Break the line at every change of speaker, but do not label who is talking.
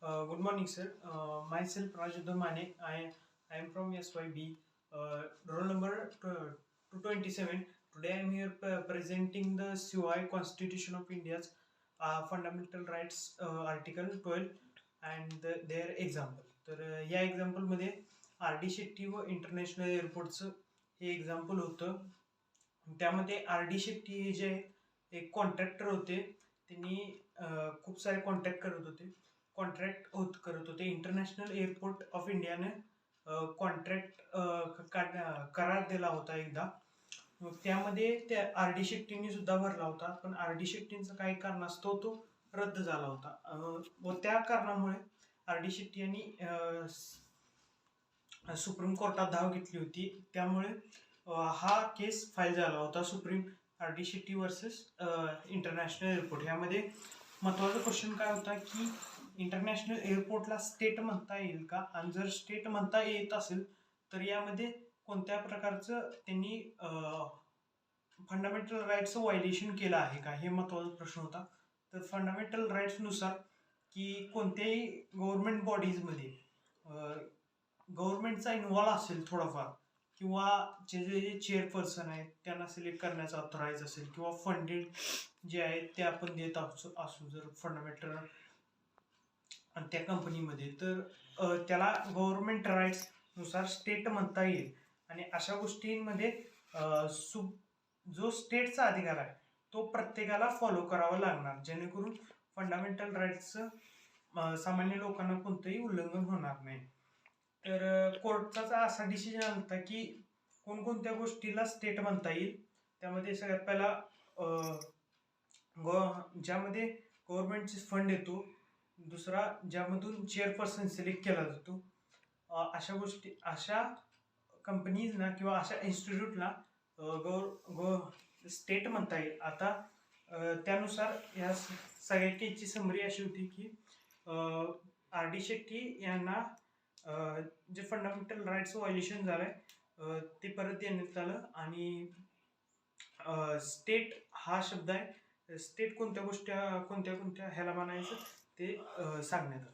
Good morning, sir. Myself Rajendra Mane. I am from SYB. Roll number 227. Today I am here presenting the COI Constitution of India's Fundamental Rights Article 12 and their example. तर या एक्झाम्पलमध्ये R D Shetty व international एअरपोर्टचं हे example होतं. त्यामध्ये R D Shetty हे जे एक contractor होते. त्यांनी खूप सारे कॉन्ट्रॅक्ट करत होते. इंटरनॅशनल एअरपोर्ट ऑफ इंडियाने कॉन्ट्रॅक्ट करार दिला होता एकदा. मग त्यामध्ये त्या आर डी शेट्टींनी सुद्धा भरला होता, पण आर डी शेट्टींचा काही कारणास्तव तो रद्द झाला होता. व त्या कारणामुळे आर डी शेट्टी यांनी सुप्रीम कोर्टात धाव घेतली होती. त्यामुळे हा केस फाईल झाला होता, supreme R D Shetty versus international airport. यामध्ये महत्त्वाचा क्वेश्चन काय होता की इंटरनॅशनल एअरपोर्टला स्टेट म्हणता येईल का, आणि जर स्टेट म्हणता येत असेल तर यामध्ये कोणत्या प्रकारचं त्यांनी फंडामेंटल राईट्सचं व्हायलेशन केलं आहे का, हे महत्त्वाचा प्रश्न होता. तर फंडामेंटल राईट्सनुसार की कोणत्याही गव्हर्नमेंट बॉडीजमध्ये गव्हर्नमेंटचा इन्व्हॉल्व असेल थोडाफार, किंवा जे चेअरपर्सन आहेत त्यांना सिलेक्ट करण्याचा ऑथराईज असेल, किंवा फंडेड जे आहेत ते आपण देत असू जर फंडामेंटल त्या कंपनीमध्ये, तर त्याला गव्हर्नमेंट राईट्सनुसार स्टेट म्हणता येईल. आणि अशा गोष्टींमध्ये जो स्टेटचा अधिकार आहे तो प्रत्येकाला फॉलो करावा लागणार, जेणेकरून फंडामेंटल राईट्सचं सामान्य लोकांना कोणतंही उल्लंघन होणार नाही. तर कोर्टाचा असा डिसिजन होता की कोणकोणत्या गोष्टीला स्टेट म्हणता येईल. त्यामध्ये सगळ्यात पहिला ज्यामध्ये गव्हर्नमेंटचे फंड येतो, दुसरा ज्यामधून चेअरपर्सन सिलेक्ट केला जातो, अशा कंपनीजना किंवा अशा इन्स्टिट्यूटला स्टेट म्हणता येईल. आता त्यानुसार या सगळ्या केसची समरी अशी होती की आर डी शेट्टी यांना जे फंडामेंटल राईट्स व्हायलेशन झालंय ते परत देण्यात आलं. आणि स्टेट हा शब्द आहे, स्टेट कोणत्या ह्याला म्हणायचं ते सांगण्यात आलं.